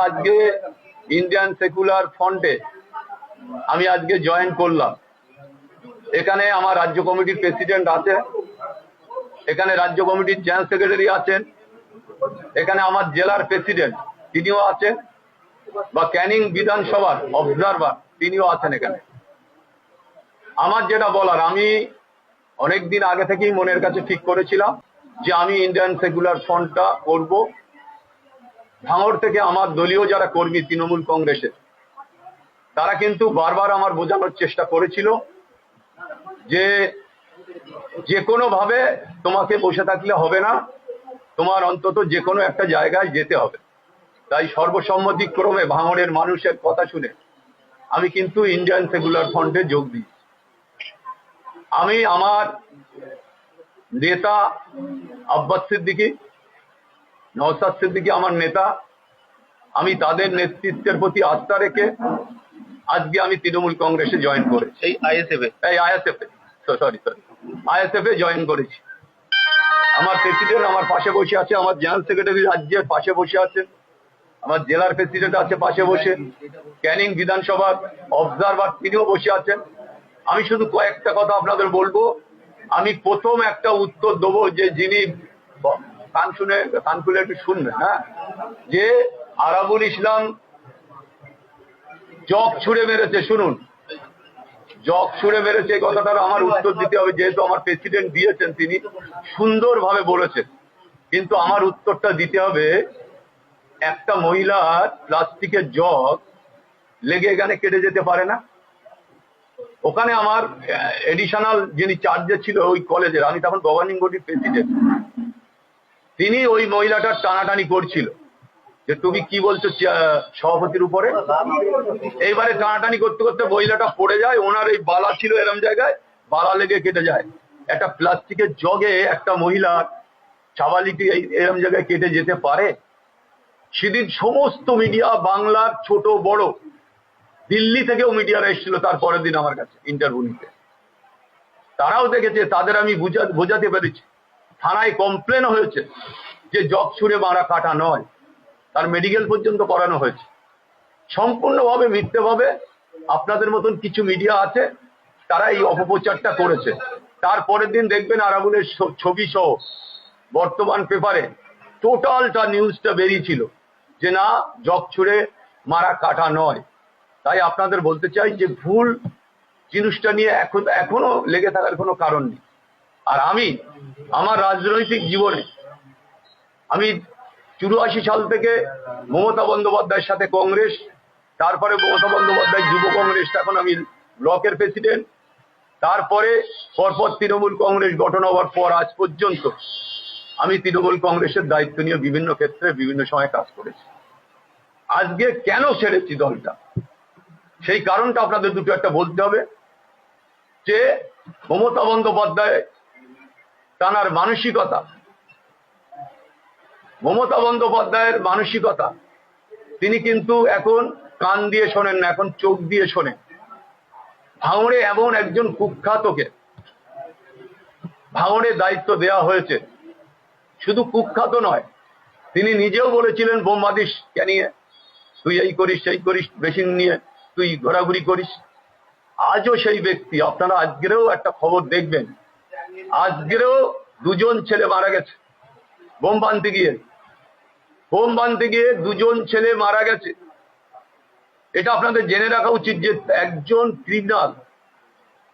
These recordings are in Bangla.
আজকে ইন্ডিয়ান সেকুলার ফ্রন্টে আমি আজকে জয়েন করলাম। এখানে আমার রাজ্য কমিটির প্রেসিডেন্ট আছে, এখানে রাজ্য কমিটির জেনারেল সেক্রেটারি আছেন, এখানে আমার জেলার প্রেসিডেন্ট তিনিও আছেন, বা ক্যানিং বিধানসভার অবজারভার তিনিও আছেন এখানে। আমার যেটা বলার, আমি অনেকদিন আগে থেকেই মনের কাছে ঠিক করেছিলাম যে আমি ইন্ডিয়ান সেকুলার ফ্রন্টটা করব। ভাঙড় থেকে আমার দলীয় যারা কর্মী তৃণমূল কংগ্রেসের, তারা কিন্তু বারবার আমার বোঝানোর চেষ্টা করেছিল যে যে কোনো ভাবে তোমাকে বসে থাকলে হবে না, তোমার অন্তত যে কোনো একটা জায়গায় যেতে হবে। তাই সর্বসম্মতিক্রমে ভাঙড়ের মানুষের কথা শুনে আমি কিন্তু ইন্ডিয়ান সেকুলার ফ্রন্টে যোগ দিই। আমি আমার নেতা আব্বাস সিদ্দিকী, নওশাদ সিদ্দিকী আমার নেতা, আমি তাদের নেতৃত্বের প্রতি আস্থা রেখে আজকে আমি তৃণমূল কংগ্রেসে জয়েন করেছি। এই আইএসএফ এ জয়েন করেছি। আমার প্রেসিডেন্ট আমার পাশে বসে আছে, আমার জেনারেল সেক্রেটারি রাজ্যের পাশে বসে আছেন, আমার জেলার প্রেসিডেন্ট আছে পাশে বসে, ক্যানিং বিধানসভার অবজারভার তিনিও বসে আছেন। আমি শুধু কয়েকটা কথা আপনাদের বলবো। আমি প্রথম একটা উত্তর দেবো, যে যিনি কান খুলে একটু শুনবেন, হ্যাঁ, যে আরাবুল ইসলাম জগ ছুড়ে মেরেছে, শুনুন, জগ ছুড়ে মেরেছে, এই কথাটার আমার উত্তর দিতে হবে, যেহেতু আমার প্রেসিডেন্ট দিয়েছেন, তিনি সুন্দরভাবে বলেছেন, কিন্তু আমার উত্তরটা দিতে হবে। একটা মহিলার প্লাস্টিকের জগ লেগে এখানে কেটে যেতে পারে না? ওখানে আমার এডিশনাল যিনি চার্জে ছিল ওই কলেজের, আমি তখন গভর্নিং বডির প্রেসিডেন্ট, তিনি ওই মহিলাটার টানাটানি করছিল যে তুমি কি বলছো সভাপতির উপরে। এইবারে টানাটানি করতে করতে মহিলাটা পড়ে যায়, ওনার এই বালা ছিল এরম জায়গায়, বালা লেগে কেটে যায়। একটা প্লাস্টিকের জগে একটা মহিলার চাবালিটি এরম জায়গায় কেটে যেতে পারে? সেদিন সমস্ত মিডিয়া, বাংলার ছোট বড়, দিল্লি থেকেও মিডিয়ারা এসেছিল তার পরের দিন আমার কাছে ইন্টারভিউ নিতে, তারাও দেখেছে, তাদের আমি বোঝাতে পেরেছি। থানায় কমপ্লেন হয়েছে যে জগ ছুড়ে মারা কাটা নয়, তার মেডিকেল পর্যন্ত করানো হয়েছে। সম্পূর্ণভাবে মিথ্যেভাবে আপনাদের মতন কিছু মিডিয়া আছে, তারা এই অপপ্রচারটা করেছে। তারপরের দিন দেখবেন আরাবুলের ছবি সহ বর্তমান পেপারে টোটালটা নিউজটা বেরিয়েছিল যে না, জগ ছুড়ে মারা কাটা নয়। তাই আপনাদের বলতে চাই যে ভুল জিনিসটা নিয়ে এখনো লেগে থাকার কোনো কারণ নেই। আর আমি আমার রাজনৈতিক জীবনে, আমি 84 সাল থেকে মমতা বন্দ্যোপাধ্যায়ের সাথে কংগ্রেস, তারপরে মমতা বন্দ্যোপাধ্যায় যুব কংগ্রেস, এখন আমি ব্লকের প্রেসিডেন্ট, তারপরে পরপর তৃণমূল কংগ্রেস গঠন হওয়ার পর আজ পর্যন্ত আমি তৃণমূল কংগ্রেসের দায়িত্ব নিয়ে বিভিন্ন ক্ষেত্রে বিভিন্ন সময় কাজ করেছি। আজকে কেন ছেড়েছি দলটা, সেই কারণটা আপনাদের দুটো একটা বলতে হবে। যে মমতা বন্দ্যোপাধ্যায় তার মানসিকতা, মমতা বন্দ্যোপাধ্যায়ের মানসিকতা, তিনি কিন্তু এখন কান দিয়ে শোনেন না, এখন চোখ দিয়ে শোনেন। ভাঙড়ে এমন একজন কুখ্যাতকে ভাঙড়ে দায়িত্ব দেওয়া হয়েছে, শুধু কুখ্যাত নয়, তিনি নিজেও বলেছিলেন বোমবাদিস ক্যানিংয়ে, তুই এই করিস সেই করিস, মেশিন নিয়ে তুই ঘোরাঘুরি করিস। আজও সেই ব্যক্তি, আপনারা আজকেরও একটা খবর দেখবেন, আজকেরও দুজন ছেলে মারা গেছে বোম বানতে গিয়ে, দুজন ছেলে মারা গেছে। এটা আপনাদের জেনে রাখা উচিত যে একজন ক্রিমিনাল,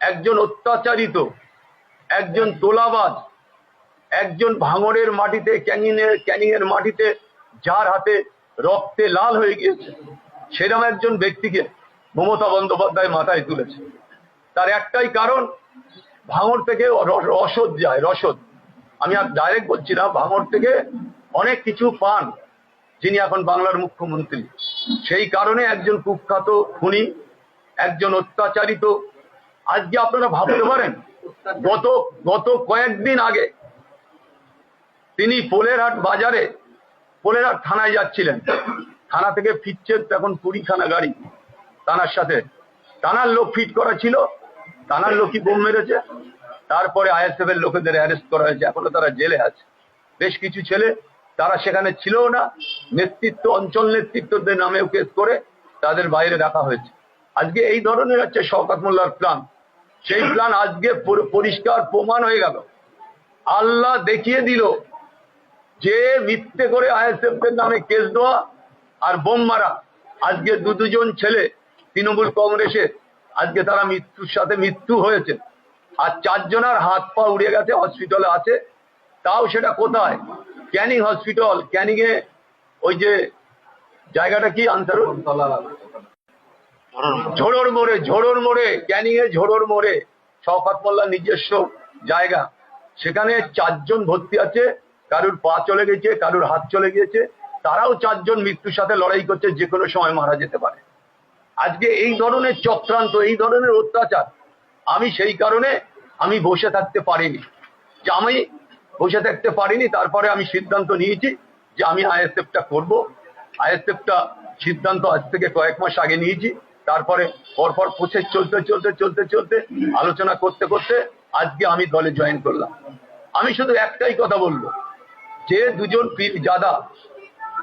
একজন অত্যাচারিত, একজন তোলাবাজ, একজন ভাঙড়ের মাটিতে, ক্যানিং এর মাটিতে যার হাতে রক্তে লাল হয়ে গিয়েছে, সেরকম একজন ব্যক্তিকে মমতা বন্দ্যোপাধ্যায় মাথায় তুলেছে। তার একটাই কারণ, ভাঙড় থেকে রসদ যায়, রসদ। আমি আর ডাইরেক্ট বলছি না, ভাঙড় থেকে অনেক কিছু পান যিনি এখন বাংলার মুখ্যমন্ত্রী। সেই কারণে একজন কুখ্যাত খুনি, একজন অত্যাচারিত। আজকে আপনারা ভাবতে পারেন, গত কয়েকদিন আগে তিনি পোলেরহাট বাজারে, পোলেরহাট থানায় যাচ্ছিলেন, থানা থেকে ফিরছেন, তখন 20খানা গাড়ি থানার সাথে, থানার লোক ফিট করা ছিল, থানার লোকই বোম মেরেছে। তারপরে আইএসএফ এর লোকেদের অ্যারেস্ট করা হয়েছে, এখনো তারা জেলে আছে। বেশ কিছু ছেলে তারা সেখানে ছিল না, নেতৃত্ব অঞ্চল নেতৃত্বদের নামেও কেস করে তাদের বাইরে রাখা হয়েছে। আজকে এই ধরনের হচ্ছে শওকত মোল্লার প্ল্যান, সেই প্ল্যান আজকে পরিষ্কার প্রমাণ হয়ে গেল। আল্লাহ দেখিয়ে দিল যে মিথ্যে করে আইএসএফের নামে কেস দেওয়া আর বোম মারা, আজকে দুজন ছেলে তৃণমূল কংগ্রেসের আজকে তারা মৃত্যুর সাথে মৃত্যু হয়েছে, আর 4 জনের হাত পা উড়ে গেছে, হসপিটালে আছে। তাও সেটা কোথায়? ক্যানিং হসপিটাল, ক্যানিং এ ওই যে জায়গাটা কি আনসার, ঝোড়োর মোড়ে, ক্যানিং এ ঝোড়োর মোড়ে শওকত মোল্লার নিজস্ব জায়গা, সেখানে 4 জন ভর্তি আছে। কারুর পা চলে গেছে, কারুর হাত চলে গিয়েছে, তারাও 4 জন মৃত্যুর সাথে লড়াই করছে, যে কোনো সময় মারা যেতে পারে। আজকে এই ধরনের চক্রান্ত, এই ধরনের অত্যাচার, আমি সেই কারণে আমি বসে থাকতে পারিনি, যে আমি বসে থাকতে পারিনি। তারপরে আমি সিদ্ধান্ত নিয়েছি যে আমি আইএসএফটা করব। আইএসএফটা সিদ্ধান্ত আজ থেকে কয়েক মাস আগে নিয়েছি। তারপরে পরপর প্রসেস চলতে আলোচনা করতে আজকে আমি দলে জয়েন করলাম। আমি শুধু একটাই কথা বলবো, যে 2 জন পীর জাদা,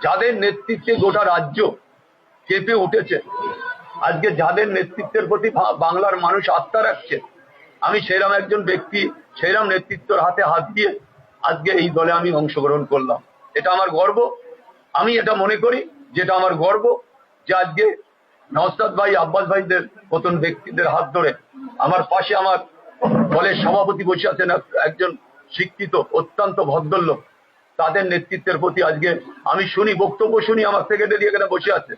যাদের নেতৃত্বে গোটা রাজ্য কেঁপে উঠেছে, আজকে যাদের নেতৃত্বের প্রতি বাংলার মানুষ আস্থা রাখছে, আমি সেরাম একজন ব্যক্তি, সেরাম নেতৃত্বের হাতে হাত দিয়ে আজকে এই দলে আমি অংশগ্রহণ করলাম। এটা আমার গর্ব। আমি এটা মনে করি যেটা আমার গর্ব, যে আজকে নওশাদ ভাই, আব্বাস ভাইদের মতন ব্যক্তিদের হাত ধরে আমার পাশে আমার দলের সভাপতি বসে আছেন, একজন শিক্ষিত অত্যন্ত ভদ্রলোক, তাদের নেতৃত্বের প্রতি আজকে আমি শুনি, বক্তব্য শুনি, আমার সেক্রেটারি এখানে বসে আছে,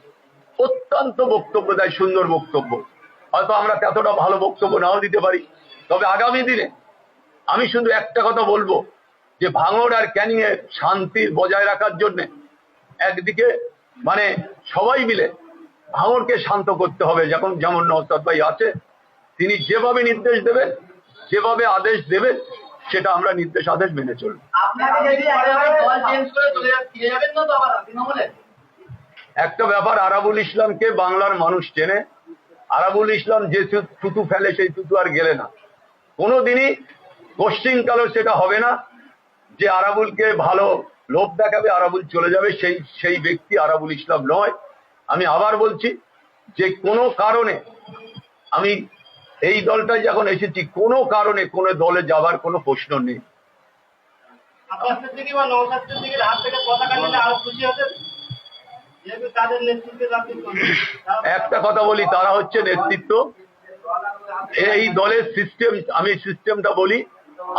অত্যন্ত বক্তব্য দেয়, সুন্দর বক্তব্য। হয়তো আমরা এতটা ভালো বক্তব্য নাও দিতে পারি, তবে আগামী দিনে আমি শুধু একটা কথা বলবো, যে ভাঙড় আর ক্যানিং এর শান্তি বজায় রাখার জন্য একদিকে মানে সবাই মিলে ভাঙড়কে শান্ত করতে হবে। যেমন নওশাদ ভাই আছে, তিনি যেভাবে নির্দেশ দেবেন, যেভাবে আদেশ দেবেন, সেটা আমরা নির্দেশ আদেশ মেনে চলব। একটা ব্যাপার, আরাবুল ইসলামকে বাংলার মানুষ চেনে। আরাবুল ইসলাম যে থুতু ফেলে সেই থুতু আর গেলে না, কোনোদিনই কোশ্চিনকালও সেটা হবে না যে আরাবুলকে ভালো লোভ দেখাবে, আরাবুল চলে যাবে, সেই ব্যক্তি আরাবুল ইসলাম নয়। আমি আবার বলছি যে কোনো কারণে আমি এই দলটায় যখন এসেছি, কোনো কারণে কোনো দলে যাবার কোনো প্রশ্ন নেই। একটা কথা বলি, তারা হচ্ছে নেতৃত্ব, এই দলের সিস্টেম, আমি সিস্টেমটা বলি,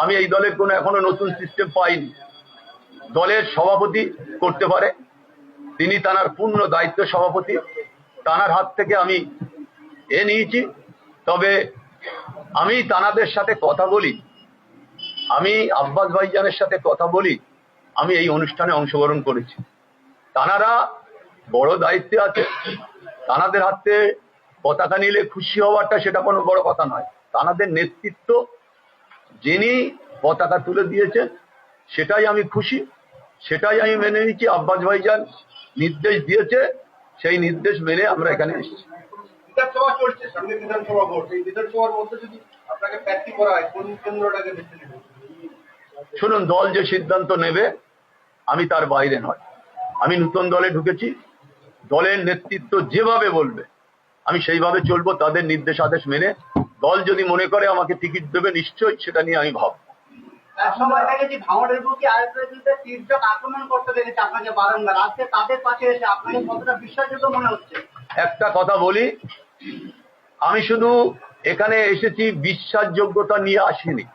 আমি এই দলের কোনো এখনো নতুন সিস্টেম পাইনি। দলের সভাপতি করতে পারে, তিনি তার পূর্ণ দায়িত্ব সভাপতি, তানার হাত থেকে আমি নিয়েছি। তবে আমি তানাদের সাথে কথা বলি, আমি আব্বাস ভাইজানের সাথে কথা বলি, আমি এই অনুষ্ঠানে অংশগ্রহণ করেছি। তানারা বড় দায়িত্বে আছে, তানাদের হাতে পতাকা নিলে খুশি হওয়াটা সেটা কোনো বড় কথা নয়। তানাদের নেতৃত্ব যিনি পতাকা তুলে দিয়েছেন, সেটাই আমি খুশি, সেটাই আমি মেনে নিচ্ছি। আব্বাস ভাইজান নির্দেশ দিয়েছে, সেই নির্দেশ মেনে আমরা এখানে এসেছি। বিধানসভা চলছে, সামনে বিধানসভা ভোট, এই বিধানসভার মধ্যে যদি আপনাকে প্রার্থী করা হয়, কোন কেন্দ্রটাকে বেছে নেবেন? শুনুন, দল যে সিদ্ধান্ত নেবে আমি তার বাইরে নয়। আমি নতুন দলে ঢুকেছি, দলের নেতৃত্ব যেভাবে বলবে আমি সেইভাবে চলবো, তাদের নির্দেশ আদেশ মেনে। দল যদি মনে করে আমাকে টিকিট দেবে, নিশ্চয়ই সেটা নিয়ে আমি ভাববো। একটা কথা বলি, আমি শুধু এখানে এসেছি বিশ্বাসযোগ্যতা নিয়ে আসিনি।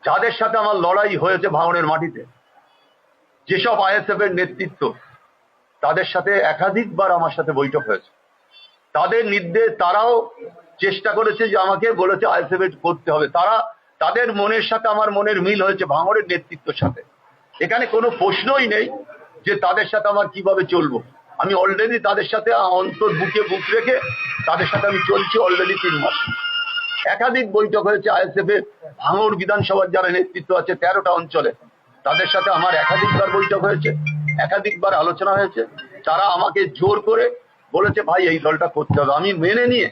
যাদের সাথে আমার লড়াই হয়েছে ভাঙড়ের মাটিতে, যেসব আইএসএফ এর নেতৃত্ব, তাদের সাথে একাধিকবার আমার সাথে বৈঠক হয়েছে। তাদের নির্দেশ, তারাও চেষ্টা করেছে, যে আমাকে বলেছে আইএসএফ করতে হবে। তাদের মনের সাথে আমার মনের মিল হয়েছে ভাঙড়ের নেতৃত্বের সাথে। এখানে কোনো প্রশ্নই নেই যে তাদের সাথে আমার কিভাবে চলবো। আমি অলরেডি তাদের সাথে অন্তর বুকে বুক রেখে তাদের সাথে আমি চলছি অলরেডি 3 মাস। একাধিক বৈঠক হয়েছে আইএসএফ এর ভাঙড় বিধানসভার যারা নেতৃত্ব আছে 13টা অঞ্চলে, তাদের সাথে আমার একাধিকবার বৈঠক হয়েছে, একাধিকবার আলোচনা হয়েছে। তারা আমাকে জোর করে বলেছে ভাই এই দলটা করতে হবে। আমি মেনে নিয়ে,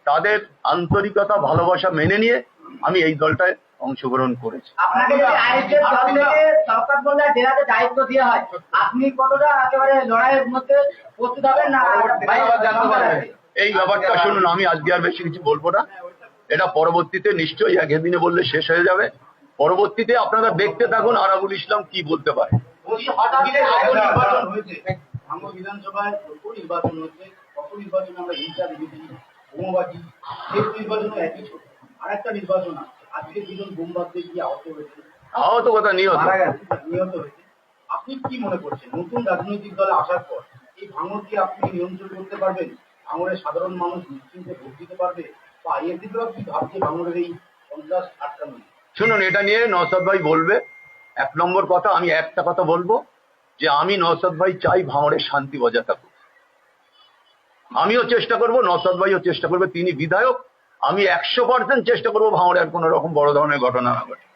তাদের আন্তরিকতা ভালোবাসা মেনে নিয়ে আমি এই দলটায় অংশগ্রহণ করেছে। আপনাকে যদি আইএসএফ দল থেকে শওকত মোল্লার জেলাতে দায়িত্ব দেওয়া হয়, আপনি কতটা একেবারে লড়াইয়ের মধ্যে প্রস্তুত হবেন না? এই ব্যাপারটা শুনুন, আমি আজকে আর বেশি কিছু বলবো না, এটা পরবর্তীতে নিশ্চয়ই একদিনে বললে শেষ হয়ে যাবে। পরবর্তীতে আপনারা দেখতে থাকুন আরাবুল ইসলাম কি বলতে পারে। নির্বাচন হয়েছে, ভাঙড় বিধানসভায় নির্বাচন হচ্ছে, কত নির্বাচনে আমরা হিংসা দেখেছি, বোমাবাজি, শেষ নির্বাচনও একই ছোট। আরেকটা নির্বাচন আছে, আজকে দুজন বোমবাদে গিয়ে আহত হয়েছে, আহত কথা নিহত। নিহত হয়েছে। আপনি কি মনে করছেন নতুন রাজনৈতিক দলে আসার পর এই ভাঙড়কে আপনি নিয়ন্ত্রণ করতে পারবেন? ভাঙড়ের সাধারণ মানুষ নিশ্চিন্তে ভোট দিতে পারবে? বা আইএসএফরা কি ভাবছে ভাঙড়ের এই 50-60টা মিনিট? শুনুন, এটা নিয়ে নওশাদ ভাই বলবে। 1 নম্বর কথা, আমি একটা কথা বলবো যে আমি নওশাদ ভাই চাই ভাঙড়ের শান্তি বজায় থাকুক। আমিও চেষ্টা করব, নওশাদ ভাইও চেষ্টা করবে, তিনি বিধায়ক। আমি 100% চেষ্টা করবো ভাঙড়ে আর কোনো রকম বড় ধরনের ঘটনা না ঘটে।